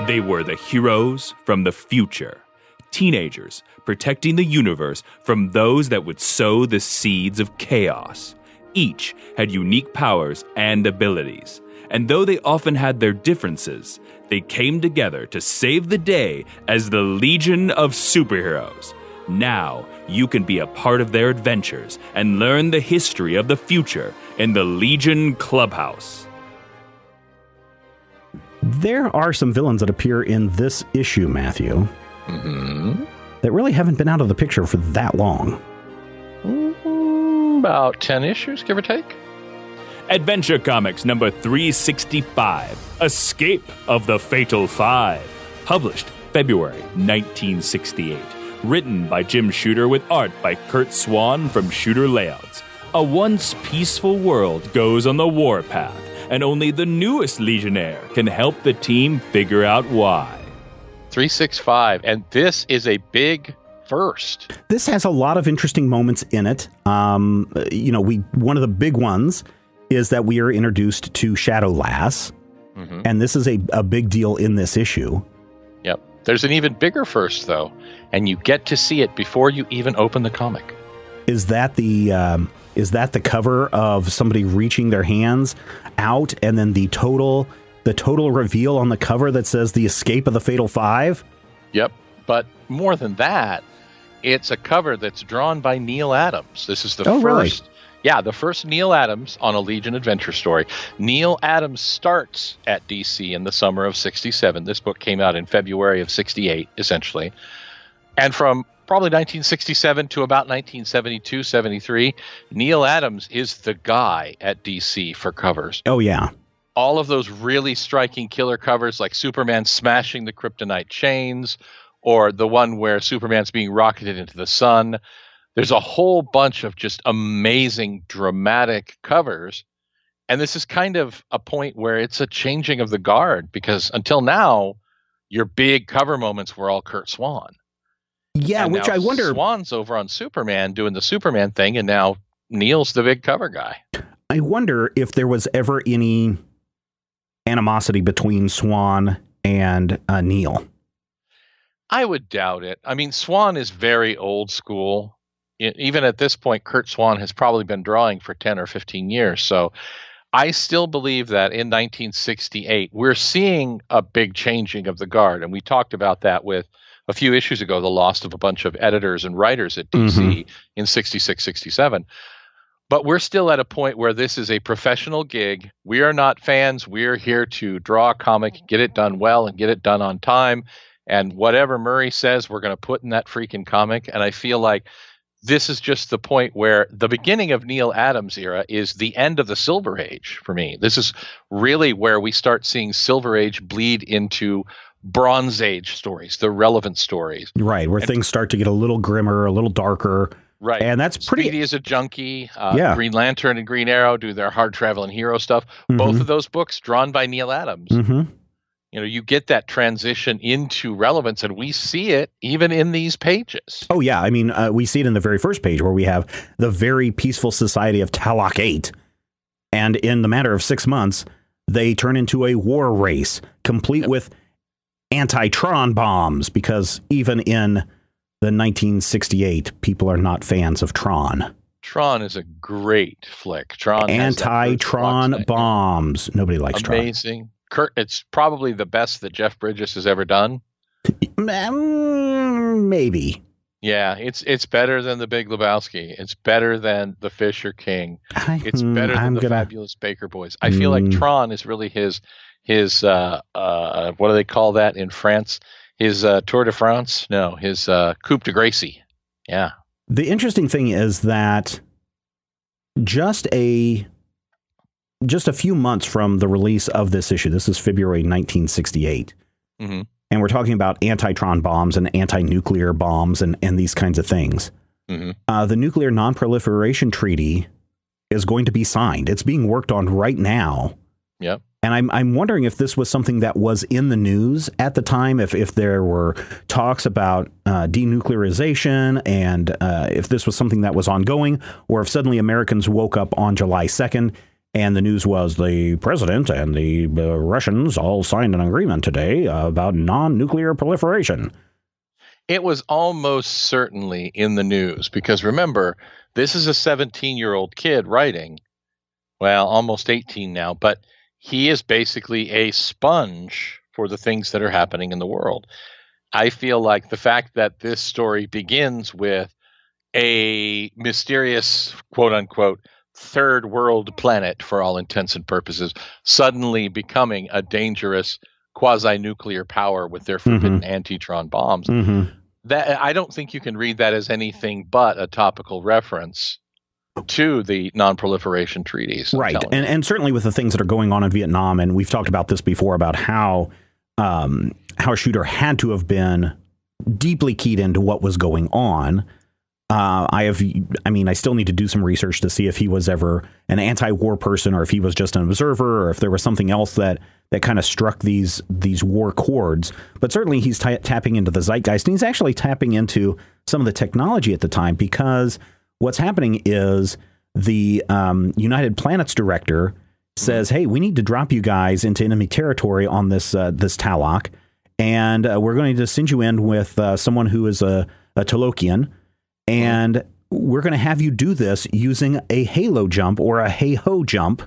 They were the heroes from the future, teenagers protecting the universe from those that would sow the seeds of chaos. Each had unique powers and abilities, and though they often had their differences, they came together to save the day as the Legion of Superheroes. Now, you can be a part of their adventures and learn the history of the future in the Legion Clubhouse. There are some villains that appear in this issue, Matthew, that really haven't been out of the picture for that long. About 10 issues, give or take. Adventure Comics number 365, Escape of the Fatal Five, published February 1968. Written by Jim Shooter with art by Kurt Swan from Shooter Layouts. A once peaceful world goes on the warpath, and only the newest Legionnaire can help the team figure out why. 365, and this is a big first. This has a lot of interesting moments in it. One of the big ones is that we are introduced to Shadow Lass, and this is a big deal in this issue. Yep. There's an even bigger first, though, and you get to see it before you even open the comic. Is that the cover of somebody reaching their hands out, and then the total reveal on the cover that says the escape of the Fatal Five? Yep. But more than that, it's a cover that's drawn by Neil Adams. This is the first. Really? Yeah, the first Neil Adams on a Legion adventure story. Neil Adams starts at DC in the summer of 67. This book came out in February of 68, essentially. And from probably 1967 to about 1972, 73, Neil Adams is the guy at DC for covers. Oh, yeah. All of those really striking killer covers like Superman smashing the kryptonite chains, or the one where Superman's being rocketed into the sun. There's a whole bunch of just amazing, dramatic covers. And this is kind of a point where it's a changing of the guard, because until now, your big cover moments were all Kurt Swan. Yeah, and which I wonder... Swan's over on Superman doing the Superman thing, and now Neil's the big cover guy. I wonder if there was ever any animosity between Swan and Neil. I would doubt it. I mean, Swan is very old school. Even at this point, Kurt Swan has probably been drawing for 10 or 15 years. So I still believe that in 1968, we're seeing a big changing of the guard. And we talked about that with a few issues ago, the loss of a bunch of editors and writers at DC in 66, 67. But we're still at a point where this is a professional gig. We are not fans. We're here to draw a comic, get it done well, and get it done on time. And whatever Murray says, we're going to put in that freaking comic. And I feel like this is just the point where the beginning of Neil Adams' era is the end of the Silver Age for me. This is really where we start seeing Silver Age bleed into Bronze Age stories, the relevant stories. Right, where things start to get a little grimmer, a little darker. Right. And that's pretty... Speedy is a junkie. Yeah. Green Lantern and Green Arrow do their hard-traveling hero stuff. Both of those books drawn by Neil Adams. You know, you get that transition into relevance, and we see it even in these pages. Oh, yeah. I mean, we see it in the very first page where we have the very peaceful society of Talok 8. And in the matter of 6 months, they turn into a war race, complete with anti-Tron bombs, because even in the 1968, people are not fans of Tron. Tron is a great flick. Tron anti-Tron bombs. Nobody likes Tron. Amazing. It's probably the best that Jeff Bridges has ever done. Maybe. Yeah, it's better than The Big Lebowski. It's better than The Fisher King. It's better than The Fabulous Baker Boys. I feel like Tron is really his what do they call that in France? His Tour de France? No, his Coupe de Gracie. Yeah. The interesting thing is that just a few months from the release of this issue, this is February 1968, and we're talking about anti-Tron bombs and anti-nuclear bombs and these kinds of things. The Nuclear Non-Proliferation Treaty is going to be signed. It's being worked on right now. Yep. And I'm wondering if this was something that was in the news at the time, if there were talks about denuclearization, and if this was something that was ongoing, or if suddenly Americans woke up on July 2nd And the news was the president and the Russians all signed an agreement today about non-nuclear proliferation. It was almost certainly in the news because remember, this is a 17-year-old kid writing, well, almost 18 now, but he is basically a sponge for the things that are happening in the world. I feel like the fact that this story begins with a mysterious, quote unquote, third world planet for all intents and purposes, suddenly becoming a dangerous quasi-nuclear power with their forbidden antitron bombs. That I don't think you can read that as anything but a topical reference to the non-proliferation treaties. Right. And certainly with the things that are going on in Vietnam, and we've talked about this before about how Shooter had to have been deeply keyed into what was going on. I still need to do some research to see if he was ever an anti-war person or if he was just an observer or if there was something else that kind of struck these war chords. But certainly he's tapping into the zeitgeist, and he's actually tapping into some of the technology at the time, because what's happening is the United Planets director says, hey, we need to drop you guys into enemy territory on this Talok, and we're going to send you in with someone who is a Talokian. And we're going to have you do this using a halo jump or a hey-ho jump,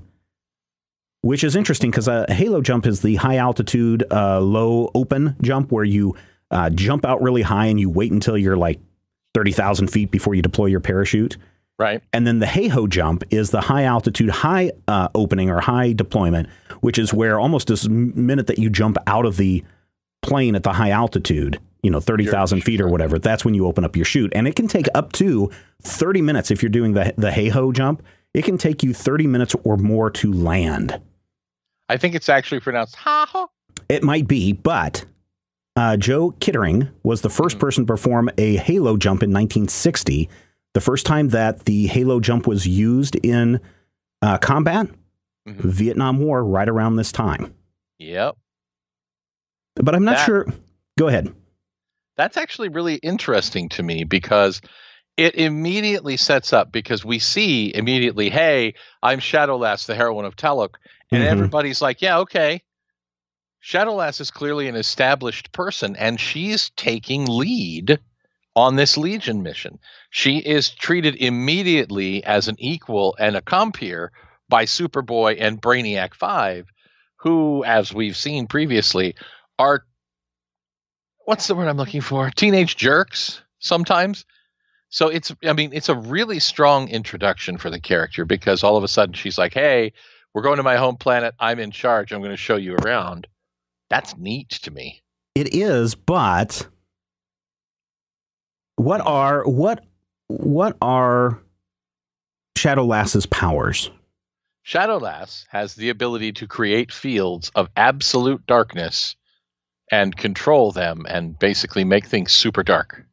which is interesting because a halo jump is the high altitude, low open jump where you jump out really high and you wait until you're like 30,000 feet before you deploy your parachute. Right. And then the hey-ho jump is the high altitude, high opening or high deployment, which is where almost this minute that you jump out of the plane at the high altitude, 30,000 feet or whatever, that's when you open up your chute. And it can take up to 30 minutes if you're doing the hey-ho jump. It can take you 30 minutes or more to land. I think it's actually pronounced ha-ha. It might be, but Joe Kittering was the first person to perform a halo jump in 1960. The first time that the halo jump was used in combat, Vietnam War, right around this time. Yep. But I'm not sure. Go ahead. That's actually really interesting to me because it immediately sets up, because we see immediately, hey, I'm Shadowlass, the heroine of Talok. And everybody's like, yeah, okay. Shadowlass is clearly an established person, and she's taking lead on this Legion mission. She is treated immediately as an equal and a compeer by Superboy and Brainiac 5, who, as we've seen previously, are, what's the word I'm looking for? Teenage jerks sometimes. So it's a really strong introduction for the character, because all of a sudden she's like, hey, we're going to my home planet. I'm in charge. I'm going to show you around. That's neat to me. It is, but what are Shadowlass's powers? Shadowlass has the ability to create fields of absolute darkness and control them and basically make things super dark.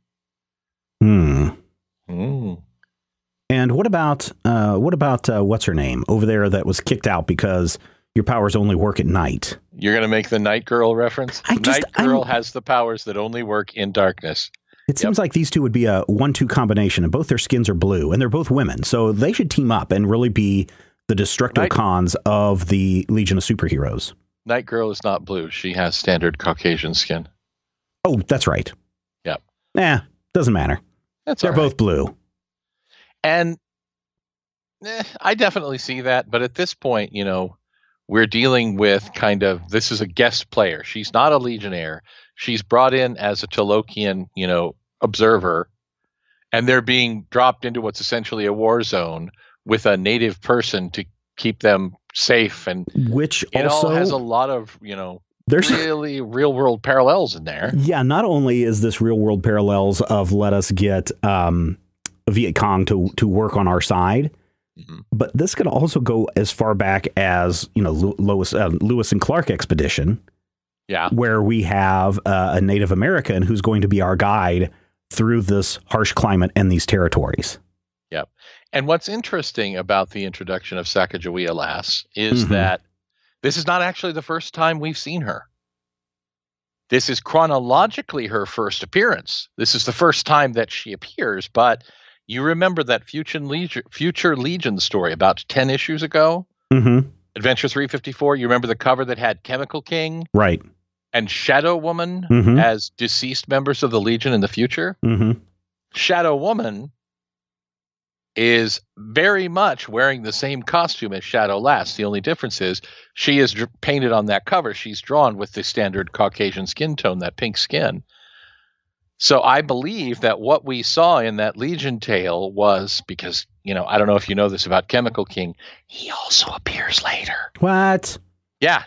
And what about what's her name over there that was kicked out because your powers only work at night? You're going to make the Night Girl reference? Night Girl has the powers that only work in darkness. It seems like these two would be a 1-2 combination, and both their skins are blue, and they're both women, so they should team up and really be the Destructicons of the Legion of Superheroes. Night Girl is not blue. She has standard Caucasian skin. Oh, that's right. Yep. Doesn't matter. They're both blue. And I definitely see that. But at this point, we're dealing with this is a guest player. She's not a Legionnaire. She's brought in as a Talokian, observer. And they're being dropped into what's essentially a war zone with a native person to keep them safe. And which it also all has a lot of, there's really real world parallels in there. Yeah, not only is this real world parallels of let us get Viet Cong to work on our side, but this could also go as far back as Lewis and Clark expedition, where we have a Native American who's going to be our guide through this harsh climate and these territories. Yep. And what's interesting about the introduction of Sacagawea Lass is that this is not actually the first time we've seen her. This is chronologically her first appearance. This is the first time that she appears, but you remember that Future Legion story about 10 issues ago Mm-hmm. Adventure 354, you remember the cover that had Chemical King Right. and Shadow Woman Mm-hmm. as deceased members of the Legion in the future? Mm-hmm. Shadow Woman is very much wearing the same costume as Shadow Lass. The only difference is she is painted on that cover. She's drawn with the standard Caucasian skin tone, that pink skin. So I believe that what we saw in that Legion tale was because, I don't know if you know this about Chemical King, he also appears later. What? Yeah,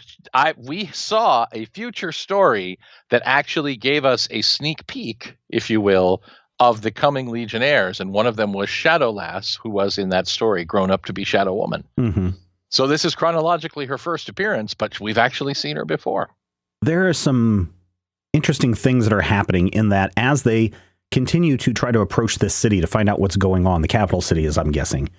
we saw a future story that actually gave us a sneak peek, if you will, of the coming Legionnaires, and one of them was Shadow Lass, who was in that story grown up to be Shadow Woman. Mm-hmm. So this is chronologically her first appearance, but we've actually seen her before. There are some interesting things that are happening in that as they continue to try to approach this city to find out what's going on, the capital city, as I'm guessing,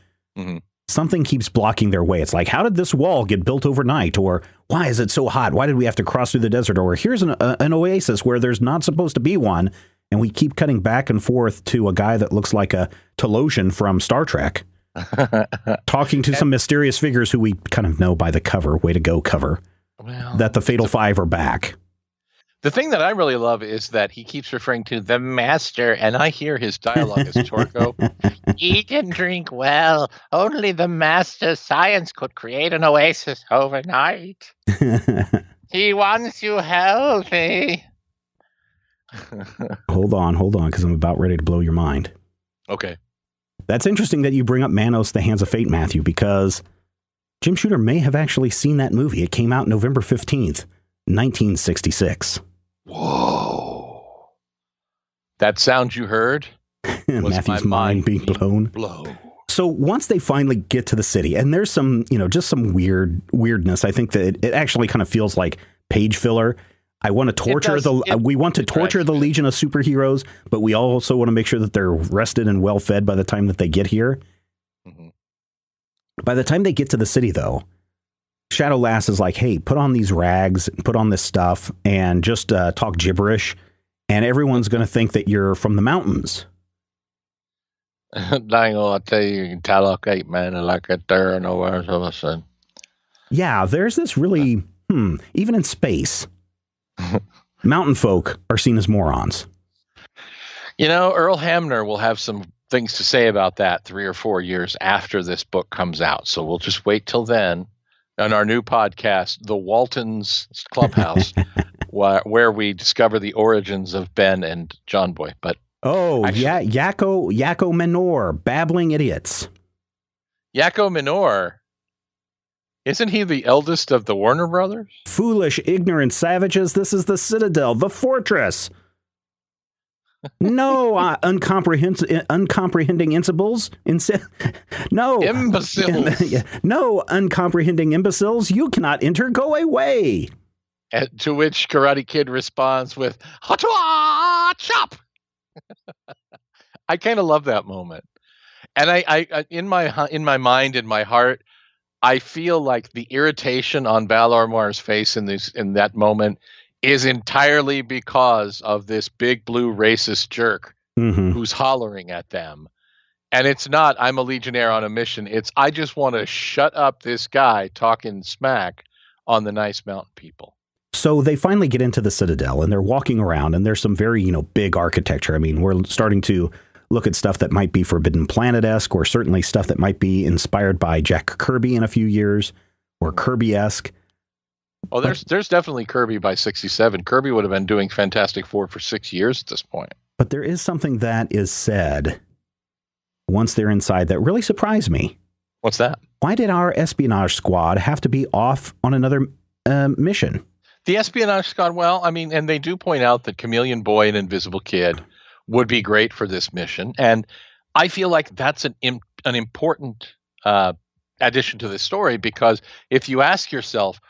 something keeps blocking their way. It's like, how did this wall get built overnight? Or why is it so hot? Why did we have to cross through the desert? Or here's an oasis where there's not supposed to be one. And we keep cutting back and forth to a guy that looks like a Telosian from Star Trek talking to some mysterious figures who we kind of know by the cover. Way to go, cover. Well, that the Fatal Five are back. The thing that I really love is that he keeps referring to the master, and I hear his dialogue as Torko. Eat and drink well. Only the master science could create an oasis overnight. He wants you healthy. Hold on, because I'm about ready to blow your mind. Okay. That's interesting that you bring up Manos, The Hands of Fate, Matthew, because Jim Shooter may have actually seen that movie. It came out November 15th, 1966. Whoa. That sound you heard was Matthew's mind being blown. So once they finally get to the city, and there's some, just some weirdness. I think that it actually kind of feels like page filler. We want to torture the Legion of superheroes, but we also want to make sure that they're rested and well fed by the time that they get here. Mm-hmm. By the time they get to the city, though, Shadow Lass is like, hey, put on these rags, put on this stuff, and just talk gibberish, and everyone's going to think that you're from the mountains. Dang, I tell you, you can talocate, man, like it there and nowhere, as I said. Yeah, there's this really, even in space, mountain folk are seen as morons. Earl Hamner will have some things to say about that 3 or 4 years after this book comes out, so we'll just wait till then. On our new podcast, The Waltons Clubhouse, where we discover the origins of Ben and John Boy. But Yakko Menor, babbling idiots. Yakko Menor, isn't he the eldest of the Warner brothers? Foolish, ignorant savages! This is the Citadel, the fortress. No, uncomprehending imbeciles. No, uncomprehending imbeciles. You cannot enter. Go away. To which Karate Kid responds with "Hotwa chop." I kind of love that moment, and I in my mind, in my heart, I feel like the irritation on Val Ormar's face in that moment is entirely because of this big blue racist jerk who's hollering at them. And it's not, I'm a Legionnaire on a mission. It's, I just want to shut up this guy talking smack on the nice mountain people. So they finally get into the Citadel and they're walking around, and there's some very, big architecture. I mean, we're starting to look at stuff that might be Forbidden Planet-esque, or certainly stuff that might be inspired by Jack Kirby in a few years, or Kirby-esque. Oh, there's definitely Kirby by 67. Kirby would have been doing Fantastic Four for 6 years at this point. But there is something that is said once they're inside that really surprised me. What's that? Why did our espionage squad have to be off on another mission? The espionage squad, well, I mean, and they do point out that Chameleon Boy and Invisible Kid would be great for this mission. And I feel like that's an important addition to the story, because if you ask yourself,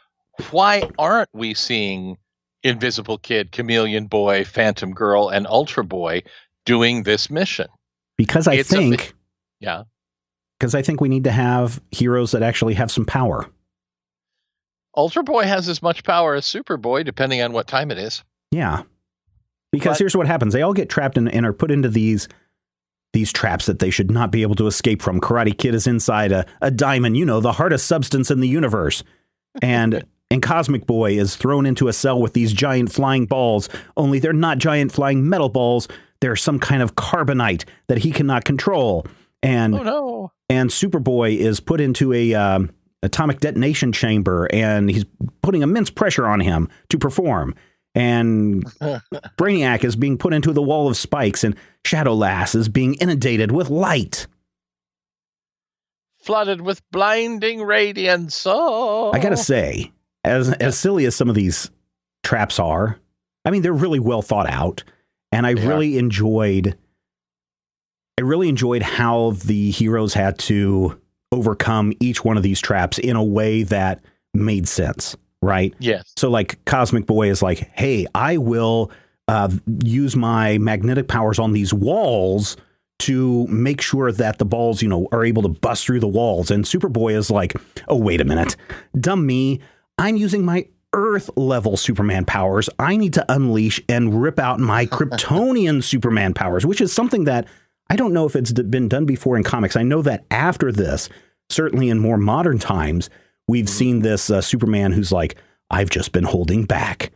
why aren't we seeing Invisible Kid, Chameleon Boy, Phantom Girl, and Ultra Boy doing this mission? Because I think we need to have heroes that actually have some power. Ultra Boy has as much power as Superboy, depending on what time it is. Yeah. Because here's what happens. They all get trapped and are put into these these traps that they should not be able to escape from. Karate Kid is inside a diamond, the hardest substance in the universe. And Cosmic Boy is thrown into a cell with these giant flying balls, only they're not giant flying metal balls. They're some kind of carbonite that he cannot control. And, and Superboy is put into a atomic detonation chamber, and he's putting immense pressure on him to perform. And Brainiac is being put into the wall of spikes, and Shadow Lass is being inundated with light. Flooded with blinding radiance. Oh. I gotta say, as silly as some of these traps are, I mean, they're really well thought out, and I really enjoyed how the heroes had to overcome each one of these traps in a way that made sense, right? Yes. So like Cosmic Boy is like, hey, I will use my magnetic powers on these walls to make sure that the balls, are able to bust through the walls. And Superboy is like, oh, wait a minute. Dumb me. I'm using my Earth level Superman powers. I need to unleash and rip out my Kryptonian Superman powers, which is something that I don't know if it's been done before in comics. I know that after this, certainly in more modern times, we've seen this Superman who's like, I've just been holding back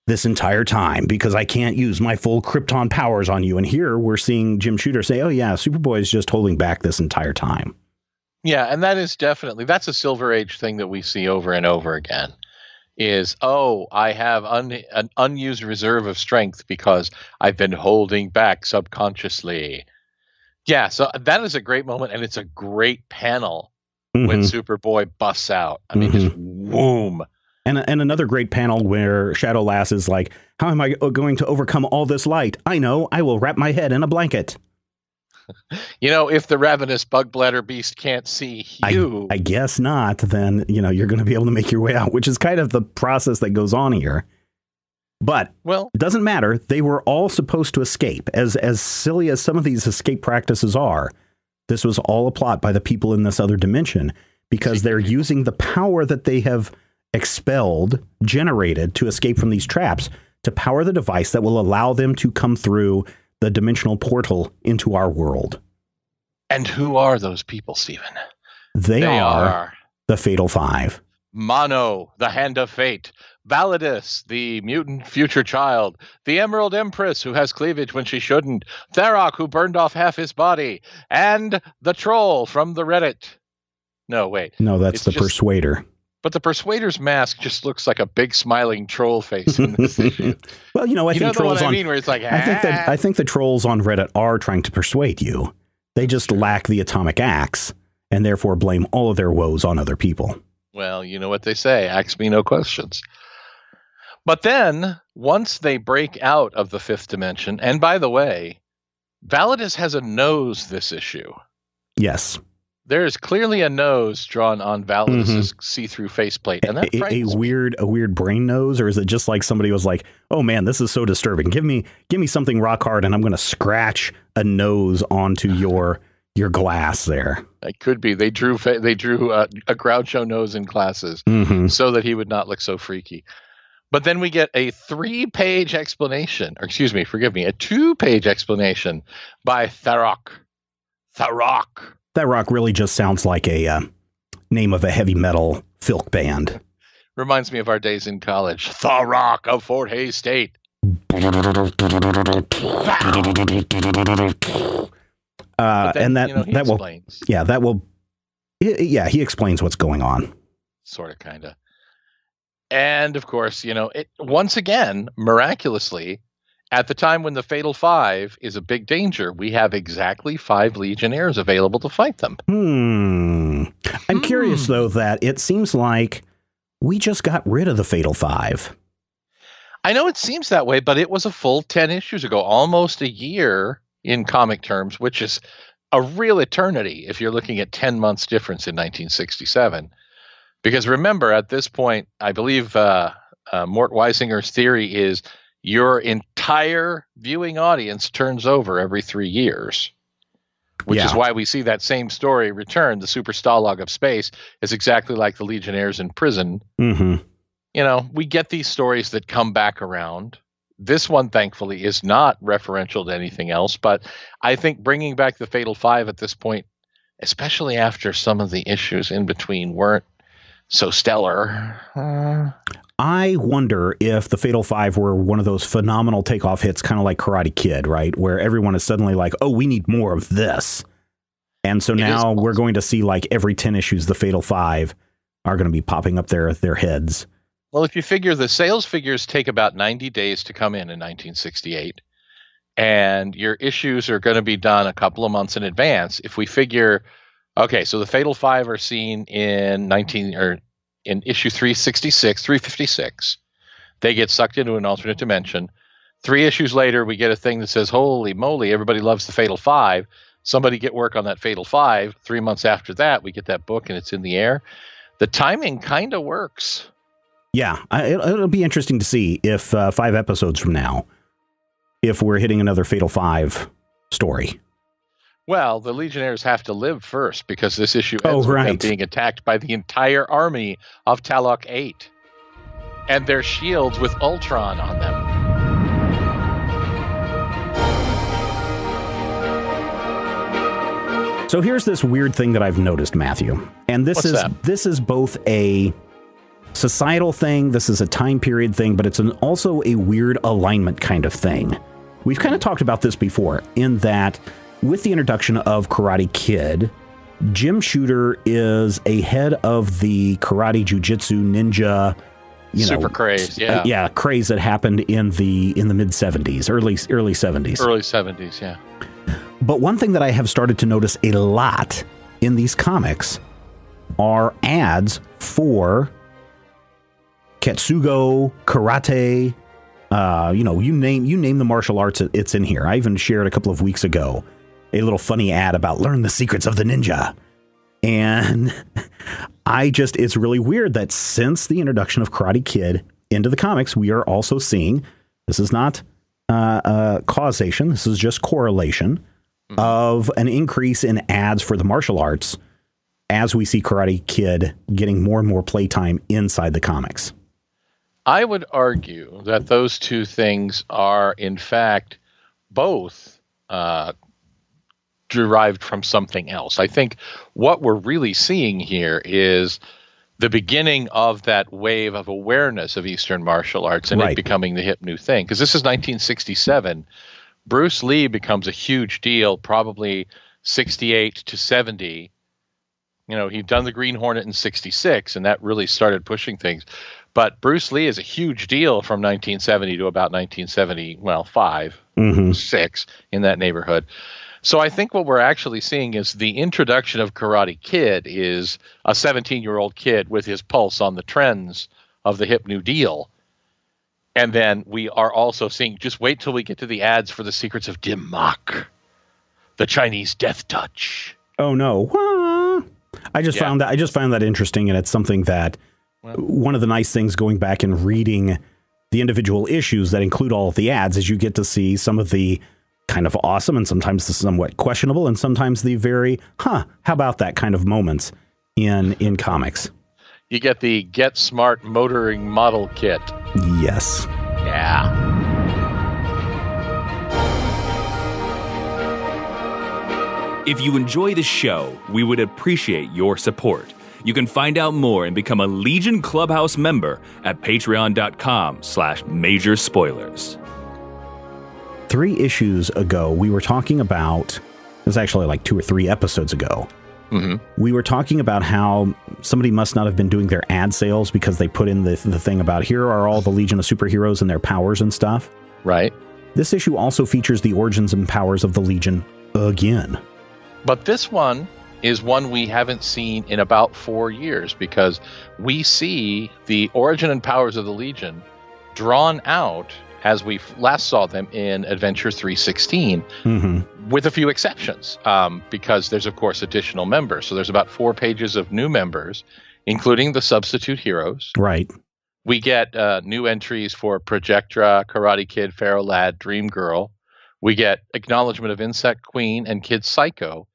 this entire time because I can't use my full Krypton powers on you. And here we're seeing Jim Shooter say, oh yeah, Superboy is just holding back this entire time. Yeah. And that is that's a Silver Age thing that we see over and over again is, I have an unused reserve of strength because I've been holding back subconsciously. Yeah. So that is a great moment. And it's a great panel when Superboy busts out. I mean, just whoom. And another great panel where Shadow Lass is like, how am I going to overcome all this light? I know, I will wrap my head in a blanket. If the ravenous bug bladder beast can't see you. I guess not. Then, you're going to be able to make your way out, which is kind of the process that goes on here. But it doesn't matter. They were all supposed to escape. As silly as some of these escape practices are, this was all a plot by the people in this other dimension because they're using the power that they have generated to escape from these traps to power the device that will allow them to come through the dimensional portal into our world. And who are those people, Stephen? They are the Fatal Five. Mono, the Hand of Fate. Validus, the mutant future child. The Emerald Empress, who has cleavage when she shouldn't. Tharok, who burned off half his body. And the Troll from the Reddit. No, wait. No, that's the Persuader. But the Persuader's mask just looks like a big smiling troll face in this issue. Well, I think trolls I mean, where it's like, I think the trolls on Reddit are trying to persuade you. They just lack the atomic axe and therefore blame all of their woes on other people. Well, you know what they say, ask me no questions. But then once they break out of the fifth dimension, and by the way, Validus has a nose this issue. Yes. There is clearly a nose drawn on Validus's see-through faceplate, and that frightens me. A weird brain nose, or is it just like somebody was like, "Oh man, this is so disturbing. Give me something rock hard, and I'm going to scratch a nose onto your glass there." It could be they drew a Groucho nose in glasses so that he would not look so freaky. But then we get a 3-page explanation, or excuse me, forgive me, a 2-page explanation by Tharok. Tharok really just sounds like a name of a heavy metal filk band. Reminds me of our days in college. Tharok of Fort Hays State. He explains what's going on. Sort of, kind of. And of course, once again, miraculously, at the time when the Fatal Five is a big danger, we have exactly 5 Legionnaires available to fight them. I'm curious, though, that it seems like we just got rid of the Fatal Five. I know it seems that way, but it was a full 10 issues ago, almost a year in comic terms, which is a real eternity if you're looking at 10 months difference in 1967. Because remember, at this point, I believe Mort Weisinger's theory is your entire viewing audience turns over every 3 years, which is why we see that same story return. The Super Stalag of Space is exactly like the Legionnaires in prison. We get these stories that come back around. This one, thankfully, is not referential to anything else. But I think bringing back the Fatal Five at this point, especially after some of the issues in between weren't so stellar. I wonder if the Fatal Five were one of those phenomenal takeoff hits, kind of like Karate Kid, right? Where everyone is suddenly like, oh, we need more of this. And so now we're going to see like every 10 issues, the Fatal Five are going to be popping up their heads. Well, if you figure the sales figures take about 90 days to come in 1968, and your issues are going to be done a couple of months in advance, if we figure, okay, so the Fatal Five are seen in issue 356, they get sucked into an alternate dimension. 3 issues later, we get a thing that says, holy moly, everybody loves the Fatal Five. Somebody get work on that Fatal Five. 3 months after that, we get that book and it's in the air. The timing kind of works. Yeah, it'll be interesting to see if 5 episodes from now, if we're hitting another Fatal Five story. Well, the Legionnaires have to live first because this issue ends with them being attacked by the entire army of Talok 8 and their shields with Ultron on them. So here's this weird thing that I've noticed, Matthew, and this is both a societal thing, this is a time period thing, but it's also a weird alignment kind of thing. We've kind of talked about this before in that with the introduction of Karate Kid, Jim Shooter is a head of the karate, jiu-jitsu, ninja, super craze, craze that happened in the mid 70s, early 70s. Early 70s, yeah. But one thing that I have started to notice a lot in these comics are ads for Ketsugo, karate, you name the martial arts, it's in here. I even shared a couple of weeks ago a little funny ad about learn the secrets of the ninja. And it's really weird that since the introduction of Karate Kid into the comics, we are also seeing, this is not causation, this is just correlation of an increase in ads for the martial arts as we see Karate Kid getting more and more playtime inside the comics. I would argue that those two things are, in fact, both derived from something else. I think what we're really seeing here is the beginning of that wave of awareness of Eastern martial arts and it becoming the hip new thing. Because this is 1967. Bruce Lee becomes a huge deal, probably 68 to 70. He'd done the Green Hornet in 66, and that really started pushing things. But Bruce Lee is a huge deal from 1970 to about 1975, 6, in that neighborhood. So I think what we're actually seeing is the introduction of Karate Kid is a 17-year-old kid with his pulse on the trends of the hip new deal. And then we are also seeing, just wait till we get to the ads for the secrets of Dim Mak, the Chinese death touch. Oh no. I just found that interesting, and it's something that one of the nice things going back and reading the individual issues that include all of the ads is you get to see some of the kind of awesome and sometimes the somewhat questionable and sometimes the very, how about that kind of moments in comics. You get the Get Smart motoring model kit. Yes. Yeah. If you enjoy the show, we would appreciate your support. You can find out more and become a Legion Clubhouse member at patreon.com/major spoilers. 3 issues ago, we were talking about, it was actually like 2 or 3 episodes ago, we were talking about how somebody must not have been doing their ad sales because they put in the thing about here are all the Legion of Superheroes and their powers and stuff. Right. This issue also features the origins and powers of the Legion again. But this one is one we haven't seen in about 4 years because we see the origin and powers of the Legion drawn out as we last saw them in Adventure 316, with a few exceptions, because there's, of course, additional members. So there's about 4 pages of new members, including the substitute heroes. Right. We get new entries for Projectra, Karate Kid, Pharaoh Lad, Dream Girl. We get acknowledgement of Insect Queen and Kid Psycho.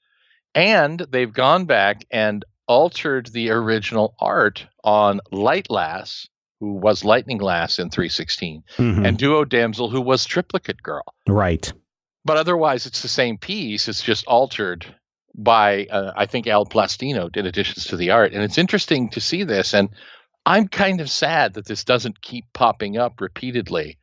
And they've gone back and altered the original art on Light Lass who was Lightning Lass in 316, and Duo Damsel, who was Triplicate Girl. Right. But otherwise, it's the same piece. It's just altered by, I think Al Plastino did additions to the art. And it's interesting to see this. And I'm kind of sad that this doesn't keep popping up repeatedly.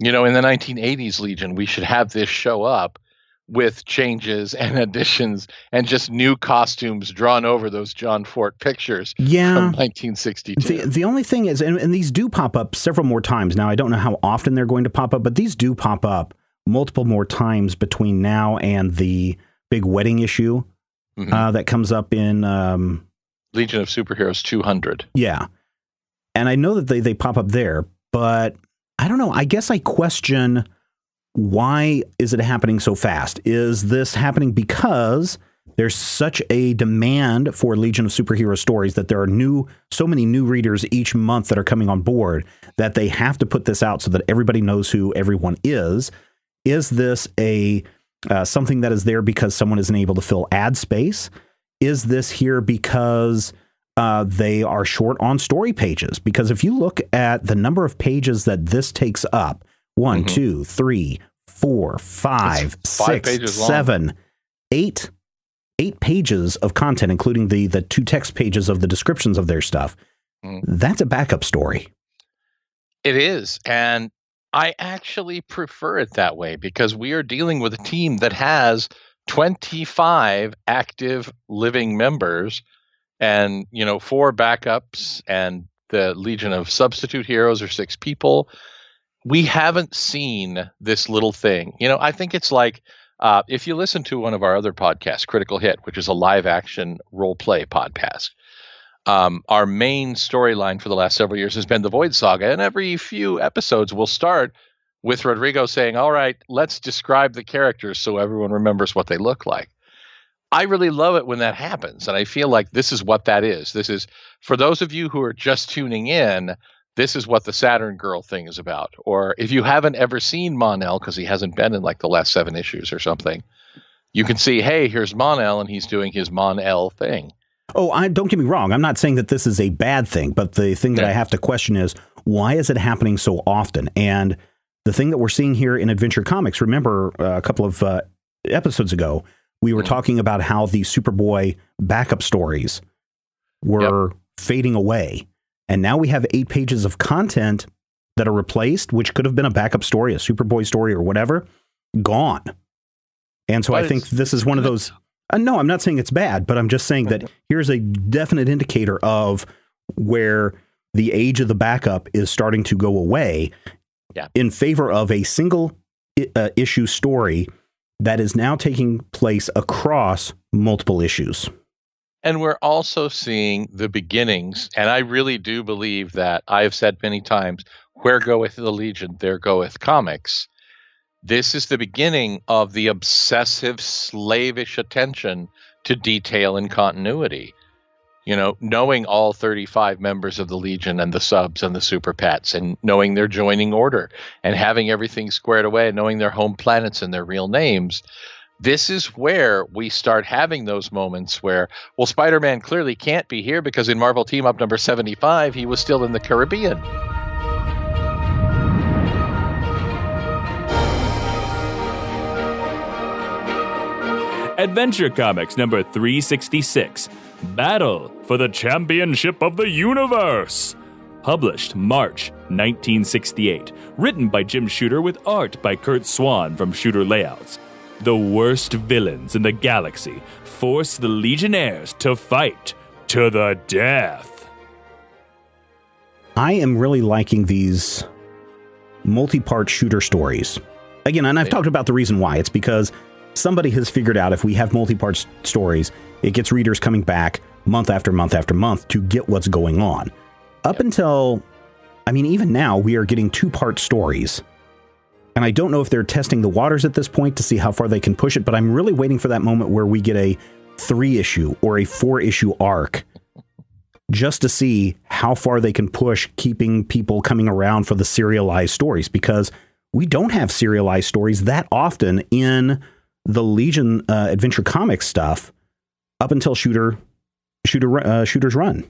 In the 1980s Legion, we should have this show up with changes and additions and just new costumes drawn over those John Fort pictures from 1962. The only thing is, and these do pop up several more times. Now, I don't know how often they're going to pop up, but these do pop up multiple more times between now and the big wedding issue that comes up in Legion of Superheroes 200. Yeah. And I know that they pop up there, but I don't know. I guess I question, why is it happening so fast? Is this happening because there's such a demand for Legion of Superhero stories that there are so many new readers each month that are coming on board that they have to put this out so that everybody knows who everyone is? Is this something that is there because someone isn't able to fill ad space? Is this here because they are short on story pages? Because if you look at the number of pages that this takes up, 1, 2, 3, 4, 5, 6, 7, 8 pages of content, including the 2 text pages of the descriptions of their stuff. That's a backup story. It is. And I actually prefer it that way because we are dealing with a team that has 25 active living members and, 4 backups, and the Legion of Substitute Heroes are 6 people. We haven't seen this little thing. I think it's like, if you listen to one of our other podcasts, Critical Hit, which is a live action role play podcast, our main storyline for the last several years has been the Void Saga. And every few episodes we'll start with Rodrigo saying, all right, let's describe the characters so everyone remembers what they look like. I really love it when that happens. And I feel like this is what that is. This is, for those of you who are just tuning in, this is what the Saturn Girl thing is about. Or if you haven't ever seen Mon-El, because he hasn't been in like the last 7 issues or something, you can see, hey, here's Mon-El, and he's doing his Mon-El thing. Oh, don't get me wrong. I'm not saying that this is a bad thing, but the thing that I have to question is, why is it happening so often? And the thing that we're seeing here in Adventure Comics, remember a couple of episodes ago, we were talking about how the Superboy backup stories were fading away. And now we have 8 pages of content that are replaced, which could have been a backup story, a Superboy story or whatever, gone. And so I think this is one of those. No, I'm not saying it's bad, but I'm just saying that here's a definite indicator of where the age of the backup is starting to go away in favor of a single issue story that is now taking place across multiple issues. And we're also seeing the beginnings, and I really do believe that I have said many times, where goeth the Legion, there goeth comics. This is the beginning of the obsessive, slavish attention to detail and continuity. Knowing all 35 members of the Legion and the subs and the super pets, and knowing their joining order and having everything squared away, and knowing their home planets and their real names. This is where we start having those moments where, well, Spider-Man clearly can't be here because in Marvel Team Up number 75, he was still in the Caribbean. Adventure Comics number 366, Battle for the Championship of the Universe. Published March 1968. Written by Jim Shooter with art by Kurt Swan from Shooter Layouts. The worst villains in the galaxy force the Legionnaires to fight to the death. I am really liking these multi-part Shooter stories. Again, and I've talked about the reason why. It's because somebody has figured out if we have multi-part stories, it gets readers coming back month after month after month to get what's going on. Up until, even now, we are getting 2-part stories. And I don't know if they're testing the waters at this point to see how far they can push it, but I'm really waiting for that moment where we get a 3-issue or a 4-issue arc just to see how far they can push keeping people coming around for the serialized stories, because we don't have serialized stories that often in the Legion Adventure Comics stuff up until Shooter's run.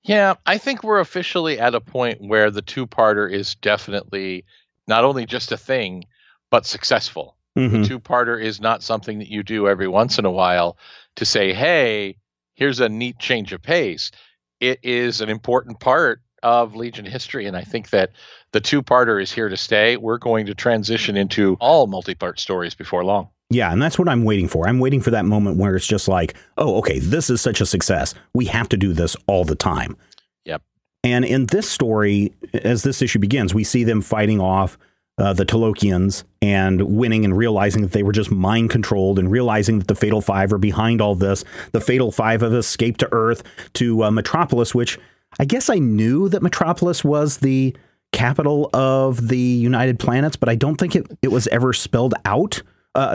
Yeah, I think we're officially at a point where the two-parter is definitely not only just a thing, but successful. The two-parter is not something that you do every once in a while to say, hey, here's a neat change of pace. It is an important part of Legion history, and I think that the two-parter is here to stay. We're going to transition into all multi-part stories before long. Yeah, and that's what I'm waiting for. I'm waiting for that moment where it's just like, oh, okay, this is such a success. We have to do this all the time. Yep. And in this story, as this issue begins, we see them fighting off the Talokians and winning and realizing that they were just mind controlled and realizing that the Fatal Five are behind all this. The Fatal Five have escaped to Earth to Metropolis, which I guess I knew that Metropolis was the capital of the United Planets, but I don't think it was ever spelled out.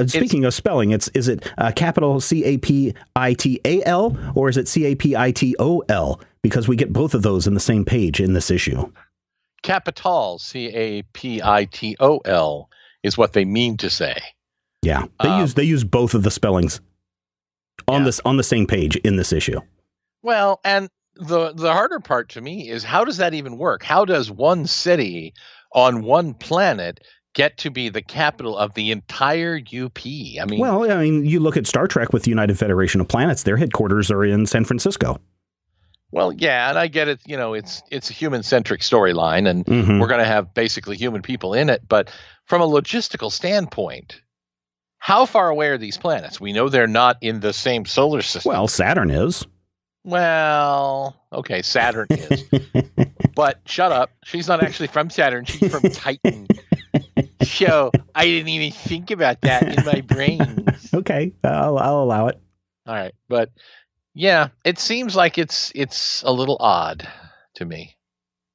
Speaking of spelling, is it capital C-A-P-I-T-A-L or is it C-A-P-I-T-O-L? Because we get both of those in the same page in this issue. Capital, C-A-P-I-T-O-L, is what they mean to say. Yeah, they use both of the spellings on the same page in this issue. Well, and the harder part to me is, how does that even work? How does one city on one planet get to be the capital of the entire UP? I mean, you look at Star Trek with the United Federation of Planets; their headquarters are in San Francisco. Well, yeah, and I get it. You know, it's a human-centric storyline, and we're going to have basically human people in it. But from a logistical standpoint, how far away are these planets? We know they're not in the same solar system. Well, Saturn is. Well, okay, Saturn is. But shut up. She's not actually from Saturn. She's from Titan. So I didn't even think about that in my brain. Okay, I'll allow it. All right, but yeah, it seems like it's a little odd to me.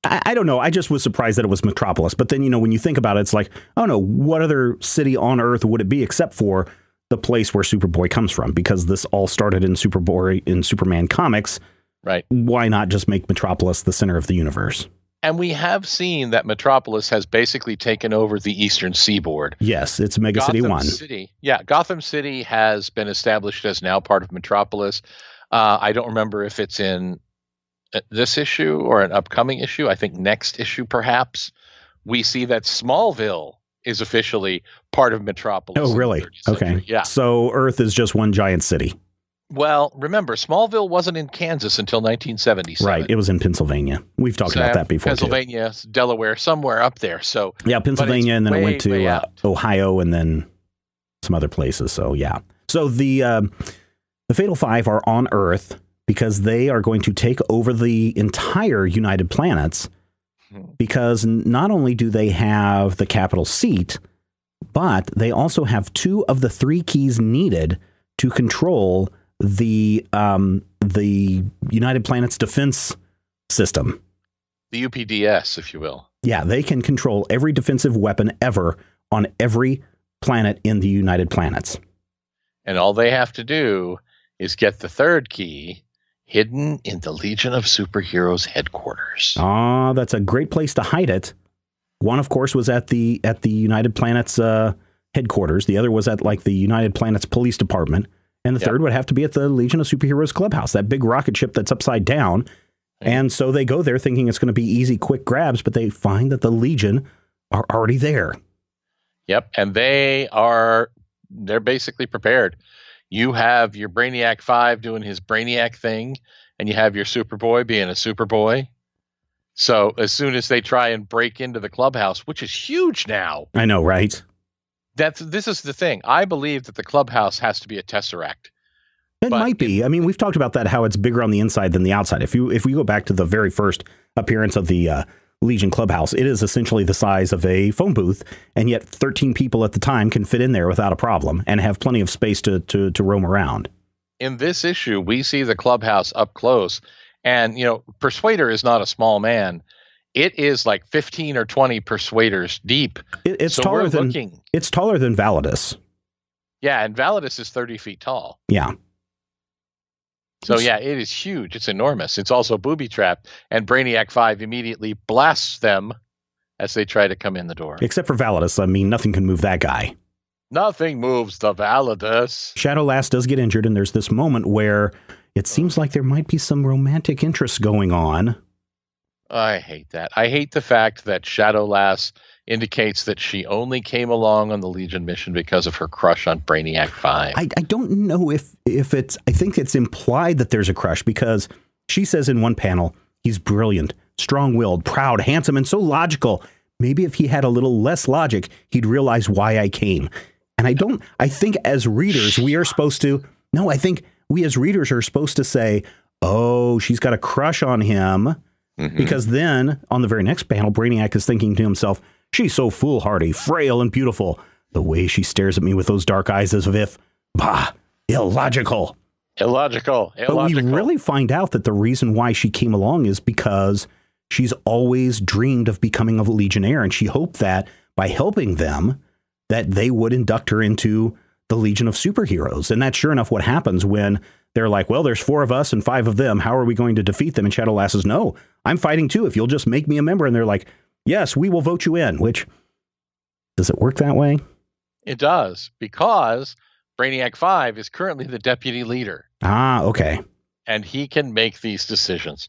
I don't know. I just was surprised that it was Metropolis. But then, when you think about it, it's like, oh no, what other city on Earth would it be except for the place where Superboy comes from? Because this all started in Superman comics. Right. Why not just make Metropolis the center of the universe? And we have seen that Metropolis has basically taken over the eastern seaboard. Yes, it's Mega City 1. Gotham City has been established as now part of Metropolis. I don't remember if it's in this issue or an upcoming issue. I think next issue, perhaps, we see that Smallville is officially part of Metropolis. Oh, really? Okay. Yeah. So Earth is just one giant city. Well, remember, Smallville wasn't in Kansas until 1977. Right. It was in Pennsylvania. We've talked about that before. Pennsylvania, Delaware, somewhere up there. So yeah, Pennsylvania, and then it went to Ohio, and then some other places. So yeah. So the Fatal Five are on Earth because they are going to take over the entire United Planets. Because not only do they have the capital seat, but they also have two of the three keys needed to control the United Planets defense system. The UPDS, if you will. Yeah, they can control every defensive weapon ever on every planet in the United Planets. And all they have to do is get the third key hidden in the Legion of Superheroes headquarters. Ah, that's a great place to hide it. One, of course, was at the United Planets headquarters. The other was at the United Planets Police Department. And the third would have to be at the Legion of Superheroes Clubhouse, that big rocket ship that's upside down. And so they go there thinking it's going to be easy, quick grabs, but they find that the Legion are already there. Yep. And they're basically prepared. You have your Brainiac 5 doing his Brainiac thing, and you have your Superboy being a Superboy. So as soon as they try and break into the clubhouse, which is huge now. I know, right? This is the thing. I believe that the clubhouse has to be a tesseract. It might be. I mean, we've talked about that, how it's bigger on the inside than the outside. If we go back to the very first appearance of the Legion Clubhouse, it is essentially the size of a phone booth, and yet 13 people at the time can fit in there without a problem and have plenty of space to roam around. In this issue, we see the clubhouse up close, and Persuader is not a small man. It is like 15 or 20 Persuaders deep. It's taller than Validus. Yeah, and Validus is 30 feet tall. Yeah. So yeah, it is huge. It's enormous. It's also booby-trapped, and Brainiac 5 immediately blasts them as they try to come in the door. Except for Validus. I mean, nothing can move that guy. Nothing moves the Validus. Shadowlass does get injured, and there's this moment where, it seems like there might be some romantic interest going on. I hate that. I hate the fact that Shadowlass indicates that she only came along on the Legion mission because of her crush on Brainiac 5. I don't know if it's, I think it's implied that there's a crush, because she says in one panel, he's brilliant, strong-willed, proud, handsome, and so logical. Maybe if he had a little less logic, he'd realize why I came. And I think as readers, we are supposed to, no, I think we as readers are supposed to say, oh, she's got a crush on him. Mm-hmm. Because then on the very next panel, Brainiac is thinking to himself, she's so foolhardy, frail, and beautiful. The way she stares at me with those dark eyes as if, bah, illogical. Illogical. But we really find out that the reason why she came along is because she's always dreamed of becoming a Legionnaire, and she hoped that by helping them, that they would induct her into the Legion of Superheroes. And that's sure enough what happens when they're like, well, there's 4 of us and 5 of them. How are we going to defeat them? And Shadowlass says, no, I'm fighting too, if you'll just make me a member. And they're like, yes, we will vote you in. Which, does it work that way? It does, because Brainiac 5 is currently the deputy leader. Ah, okay. And he can make these decisions.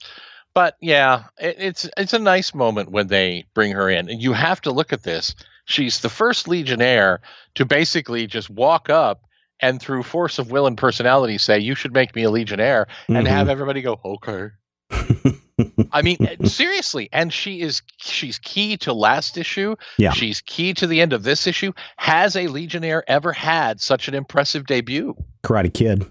But yeah, it's a nice moment when they bring her in. And you have to look at this. She's the first Legionnaire to basically just walk up and through force of will and personality say, you should make me a Legionnaire, and have everybody go, okay. I mean, seriously. And she's key to last issue. Yeah. She's key to the end of this issue. Has a Legionnaire ever had such an impressive debut? Karate Kid.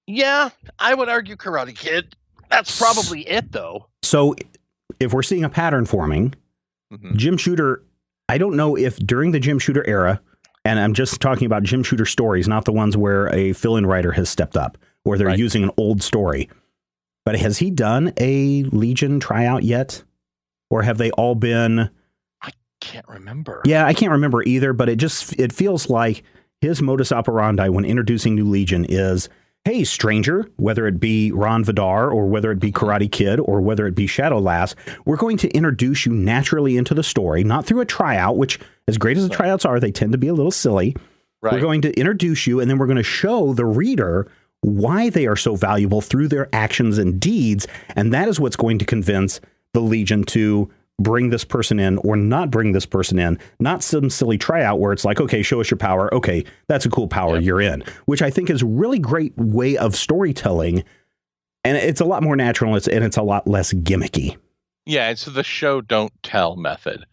Yeah, I would argue Karate Kid. That's probably it, though. So if we're seeing a pattern forming, Jim Shooter, I don't know if during the Jim Shooter era, and I'm just talking about Jim Shooter stories, not the ones where a fill-in writer has stepped up, or they're using an old story. But has he done a Legion tryout yet? Or have they all been... I can't remember. Yeah, I can't remember either, but it feels like his modus operandi when introducing new Legion is, hey, stranger, whether it be Ron Vidar or whether it be Karate Kid or whether it be Shadowlass, we're going to introduce you naturally into the story, not through a tryout, which, as great as the tryouts are, they tend to be a little silly. Right. We're going to introduce you, and then we're going to show the reader why they are so valuable through their actions and deeds, and that is what's going to convince the Legion to bring this person in or not bring this person in, not some silly tryout where it's like, okay, show us your power. Okay, that's a cool power. Yep. You're in, which I think is a really great way of storytelling. And it's a lot more natural, and it's a lot less gimmicky. Yeah, it's the show don't tell method.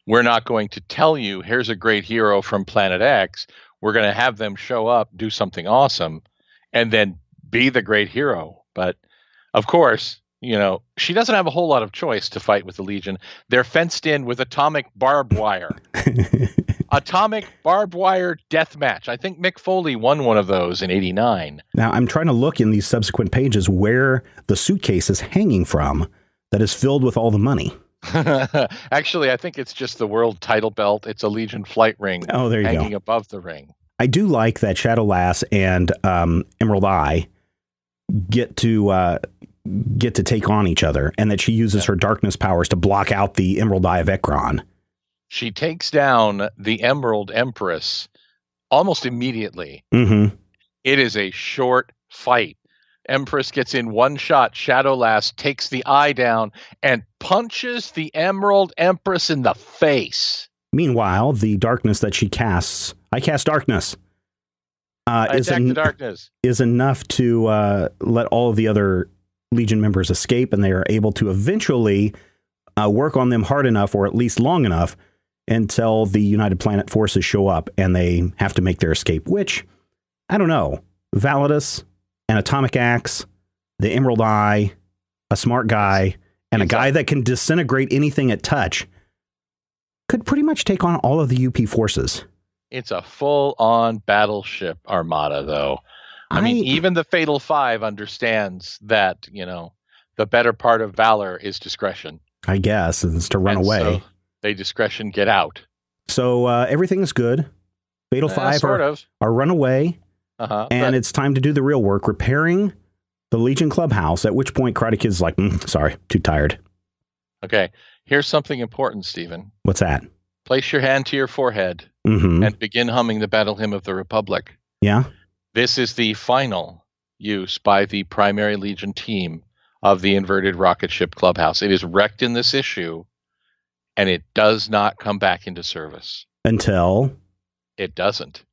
We're not going to tell you, here's a great hero from Planet X. We're going to have them show up, do something awesome, and then be the great hero. But of course, you know, she doesn't have a whole lot of choice to fight with the Legion. They're fenced in with atomic barbed wire. Atomic barbed wire death match. I think Mick Foley won one of those in '89. Now, I'm trying to look in these subsequent pages where the suitcase is hanging from that is filled with all the money. Actually, I think it's just the world title belt. It's a Legion flight ring hanging above the ring. I do like that Shadowlass and Emerald Eye get to take on each other, and that she uses her darkness powers to block out the Emerald Eye of Ekron. She takes down the Emerald Empress almost immediately. Mm-hmm. It is a short fight. Empress gets in one shot. Shadowlass takes the eye down and punches the Emerald Empress in the face. Meanwhile, the darkness that she casts, I cast darkness, is enough to let all of the other Legion members escape, and they are able to eventually work on them hard enough, or at least long enough, until the United Planet forces show up and they have to make their escape, which, I don't know, Validus, an atomic axe, the Emerald Eye, a smart guy, and a guy that can disintegrate anything at touch could pretty much take on all of the UP forces. It's a full-on battleship armada, though. I mean, even the Fatal Five understands that, you know, the better part of valor is discretion. I guess, it's to run away. So they discretion get out. So everything is good. Fatal Five are run away. And it's time to do the real work, repairing the Legion Clubhouse, at which point Karate Kid's like, sorry, too tired. Okay, here's something important, Stephen. What's that? Place your hand to your forehead and begin humming the Battle Hymn of the Republic. Yeah? This is the final use by the primary Legion team of the inverted rocket ship Clubhouse. It is wrecked in this issue, and it does not come back into service. Until? It doesn't.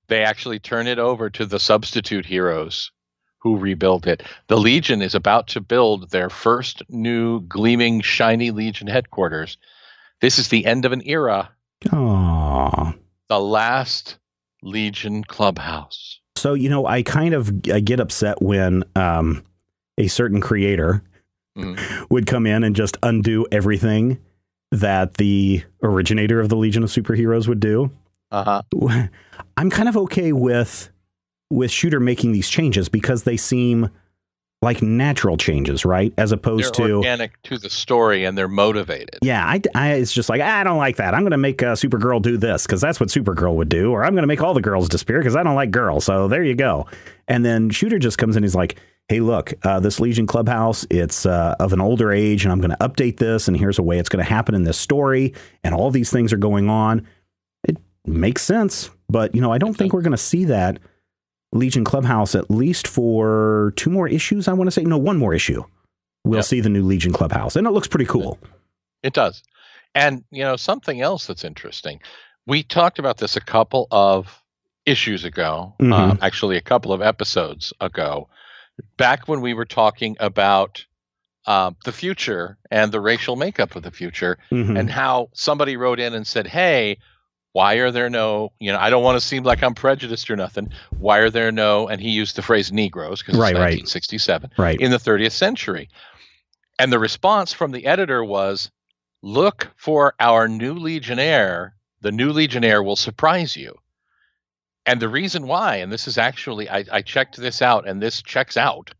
They actually turn it over to the substitute heroes who rebuild it. The Legion is about to build their first new gleaming, shiny Legion headquarters. This is the end of an era. Aww. The last Legion Clubhouse. So, I get upset when a certain creator would come in and just undo everything that the originator of the Legion of Superheroes would do. I'm kind of okay with Shooter making these changes because they seem like natural changes, right? As opposed they're to organic to the story, and they're motivated. Yeah, it's just like, I don't like that. I'm going to make Supergirl do this because that's what Supergirl would do, or I'm going to make all the girls disappear because I don't like girls. So there you go. And then Shooter just comes in. He's like, hey, look, this Legion Clubhouse, it's of an older age, and I'm going to update this, and here's a way it's going to happen in this story, and all these things are going on. It makes sense, but I don't think we're going to see that Legion Clubhouse at least for 2 more issues. I want to say, no, 1 more issue. We'll see the new Legion Clubhouse, and it looks pretty cool. It does. And, something else that's interesting. We talked about this a couple of issues ago, actually a couple of episodes ago, back when we were talking about the future and the racial makeup of the future, and how somebody wrote in and said, hey, why are there no, I don't want to seem like I'm prejudiced or nothing. Why are there no, and he used the phrase Negroes because it's 1967, in the 30th century. And the response from the editor was, look for our new Legionnaire. The new Legionnaire will surprise you. And the reason why, and this is actually, I checked this out, and this checks out.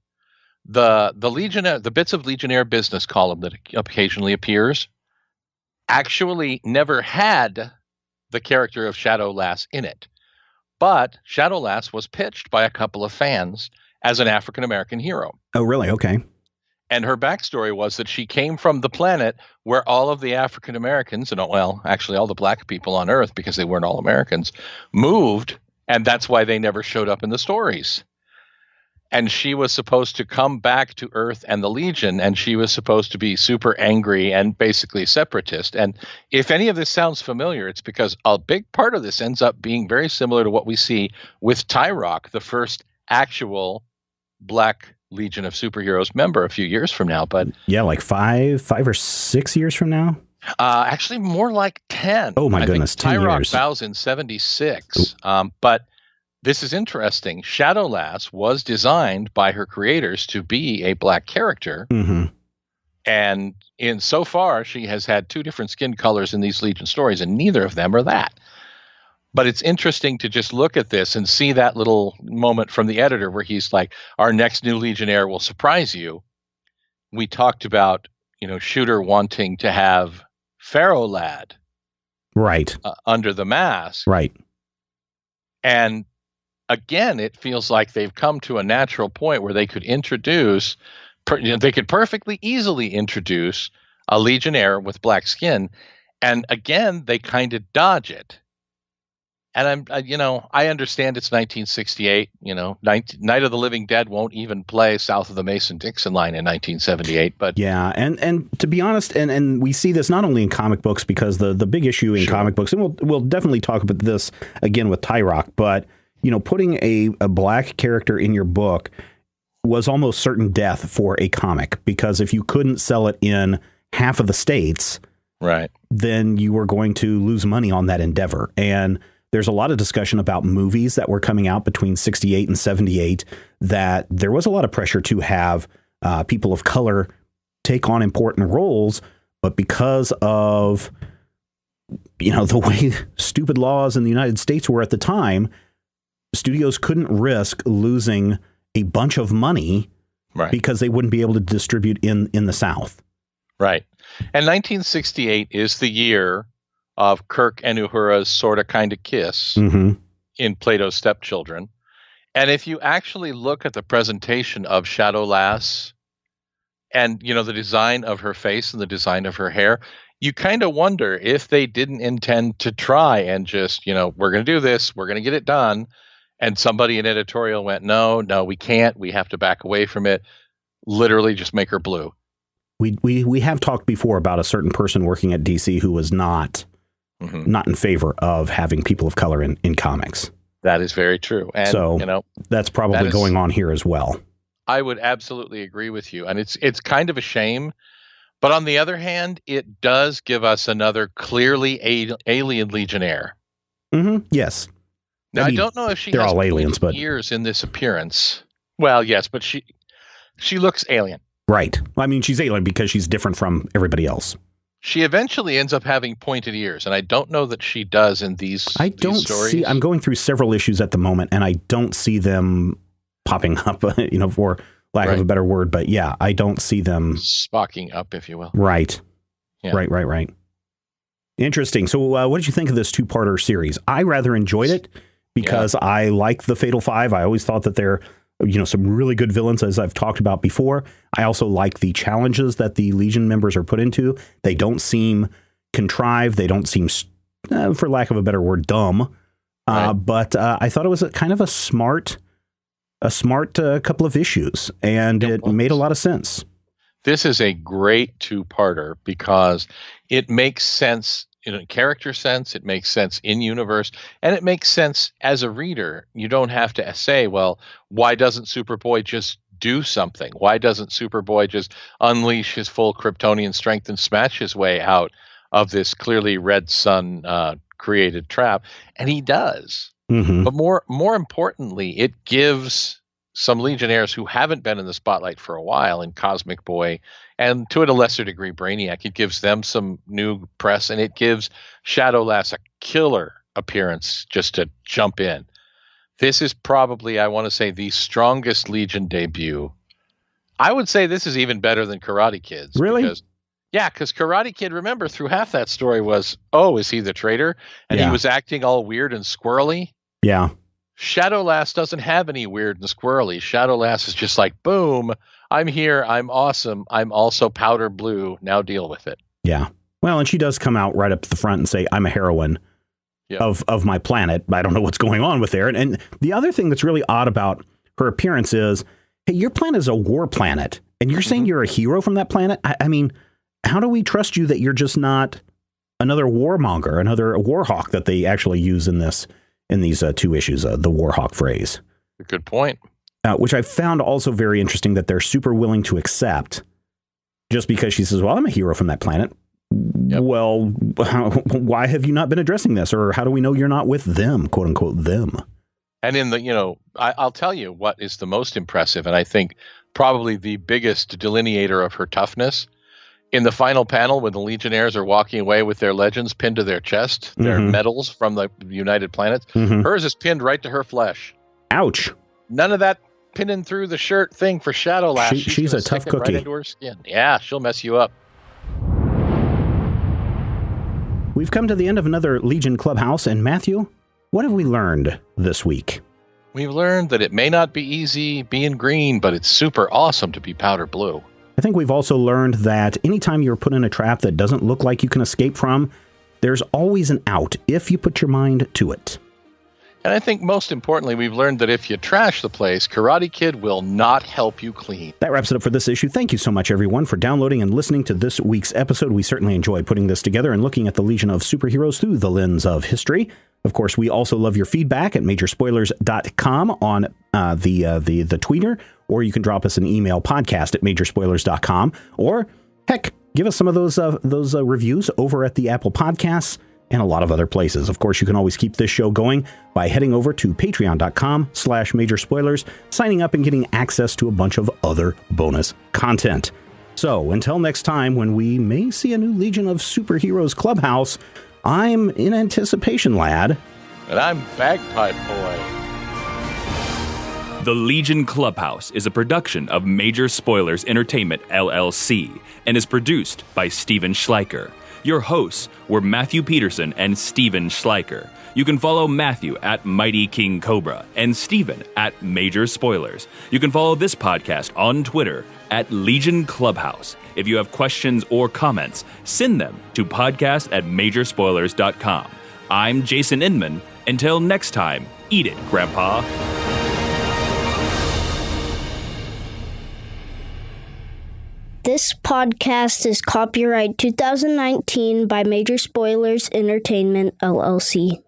The Legionnaire, the Bits of Legionnaire business column that occasionally appears, actually never had the character of Shadow Lass in it. But Shadow Lass was pitched by a couple of fans as an African-American hero. Oh, really? Okay. And her backstory was that she came from the planet where all of the African Americans, and actually all the black people on Earth, because they weren't all Americans, moved, and that's why they never showed up in the stories. And she was supposed to come back to Earth and the Legion, and she was supposed to be super angry and basically separatist. And if any of this sounds familiar, it's because a big part of this ends up being very similar to what we see with Tyrock, the first actual black Legion of Superheroes member a few years from now. But yeah, like 5 or 6 years from now? Actually, more like 10. Oh, my goodness, 10 Tyrock years. bows in 76. But this is interesting. Shadow Lass was designed by her creators to be a black character. And in so far, she has had 2 different skin colors in these Legion stories, and neither of them are that. But it's interesting to just look at this and see that little moment from the editor where he's like, our next new Legionnaire will surprise you. We talked about, Shooter wanting to have Pharaoh Lad under the mask. Right. And again, it feels like they've come to a natural point where they could introduce, they could perfectly easily introduce a Legionnaire with black skin. And again, they kind of dodge it. And I understand it's 1968. Night of the Living Dead won't even play south of the Mason-Dixon line in 1978. But yeah, and to be honest, and we see this not only in comic books, because the big issue in comic books, and we'll definitely talk about this again with Tyrock, but putting a black character in your book was almost certain death for a comic, because if you couldn't sell it in half of the states, then you were going to lose money on that endeavor. And there's a lot of discussion about movies that were coming out between 68 and 78 that there was a lot of pressure to have people of color take on important roles. But because of, the way stupid laws in the United States were at the time, studios couldn't risk losing a bunch of money because they wouldn't be able to distribute in the South. Right. And 1968 is the year of Kirk and Uhura's sort of kind of kiss in Plato's Stepchildren. And if you actually look at the presentation of Shadow Lass and, the design of her face and the design of her hair, you kind of wonder if they didn't intend to try and just, we're going to do this, we're going to get it done. And somebody in editorial went, no, we can't. We have to back away from it. Literally just make her blue. We have talked before about a certain person working at DC who was not in favor of having people of color in comics. That is very true. And so that's probably going on here as well. I would absolutely agree with you. And it's kind of a shame. But on the other hand, it does give us another clearly alien Legionnaire. Mm-hmm. Yes. Now, I don't know if she has all aliens, but years in this appearance. Well, yes, but she looks alien. Right. I mean, she's alien because she's different from everybody else. She eventually ends up having pointed ears, and I don't know that she does in these stories. I'm going through several issues at the moment, and I don't see them popping up, for lack of a better word. But yeah, I don't see them spocking up, if you will. Right. Yeah. Right. Interesting. So what did you think of this two-parter series? I rather enjoyed it because I like the Fatal Five. I always thought that they're some really good villains, as I've talked about before. I also like the challenges that the Legion members are put into. They don't seem contrived. They don't seem, for lack of a better word, dumb. But I thought it was kind of a smart couple of issues, and it made a lot of sense. This is a great two-parter because it makes sense in character sense, it makes sense in universe, and it makes sense as a reader. You don't have to say, well, why doesn't Superboy just do something? Why doesn't Superboy just unleash his full Kryptonian strength and smash his way out of this clearly Red Sun created trap? And he does. Mm-hmm. But more importantly, it gives some Legionnaires who haven't been in the spotlight for a while in Cosmic Boy, and to a lesser degree Brainiac, it gives them some new press, and it gives Shadowlass a killer appearance just to jump in. This is probably, I want to say, the strongest Legion debut. I would say this is even better than Karate Kid's. Really? Because Karate Kid, remember, through half that story was, oh, is he the traitor? And he was acting all weird and squirrely. Yeah. Shadowlass doesn't have any weird and squirrely. Shadowlass is just like, boom, I'm here, I'm awesome, I'm also powder blue, now deal with it. Yeah. Well, and she does come out right up to the front and say, I'm a heroine of my planet. I don't know what's going on with there. And the other thing that's really odd about her appearance is, hey, your planet is a war planet, and you're saying you're a hero from that planet? I mean, how do we trust you that you're just not another warmonger, another warhawk that they actually use in these two issues, the Warhawk phrase. Good point. Which I found also very interesting that they're super willing to accept just because she says, well, I'm a hero from that planet. Yep. Well, why have you not been addressing this? Or how do we know you're not with them, quote unquote, them? And I'll tell you what is the most impressive, and I think probably the biggest delineator of her toughness. In the final panel, when the Legionnaires are walking away with their legends pinned to their chest, their medals from the United Planets, hers is pinned right to her flesh. Ouch. None of that pinning through the shirt thing for Shadowlass. She's a tough cookie. Right into her skin. Yeah, she'll mess you up. We've come to the end of another Legion Clubhouse, and Matthew, what have we learned this week? We've learned that it may not be easy being green, but it's super awesome to be powder blue. I think we've also learned that anytime you're put in a trap that doesn't look like you can escape from, there's always an out if you put your mind to it. And I think most importantly, we've learned that if you trash the place, Karate Kid will not help you clean. That wraps it up for this issue. Thank you so much, everyone, for downloading and listening to this week's episode. We certainly enjoy putting this together and looking at the Legion of Superheroes through the lens of history. Of course, we also love your feedback at majorspoilers.com on the tweeter, or you can drop us an email, podcast at majorspoilers.com, or heck, give us some of those reviews over at the Apple Podcasts and a lot of other places. Of course, you can always keep this show going by heading over to patreon.com/majorspoilers, signing up and getting access to a bunch of other bonus content. So until next time, when we may see a new Legion of Superheroes Clubhouse, I'm in anticipation, lad. And I'm Bagpipe Boy. The Legion Clubhouse is a production of Major Spoilers Entertainment, LLC, and is produced by Steven Schleicher. Your hosts were Matthew Peterson and Steven Schleicher. You can follow Matthew at Mighty King Cobra and Steven at Major Spoilers. You can follow this podcast on Twitter at Legion Clubhouse. If you have questions or comments, send them to podcast@majorspoilers.com. I'm Jason Inman. Until next time, Eat it, Grandpa. This podcast is copyright 2019 by Major Spoilers Entertainment, LLC.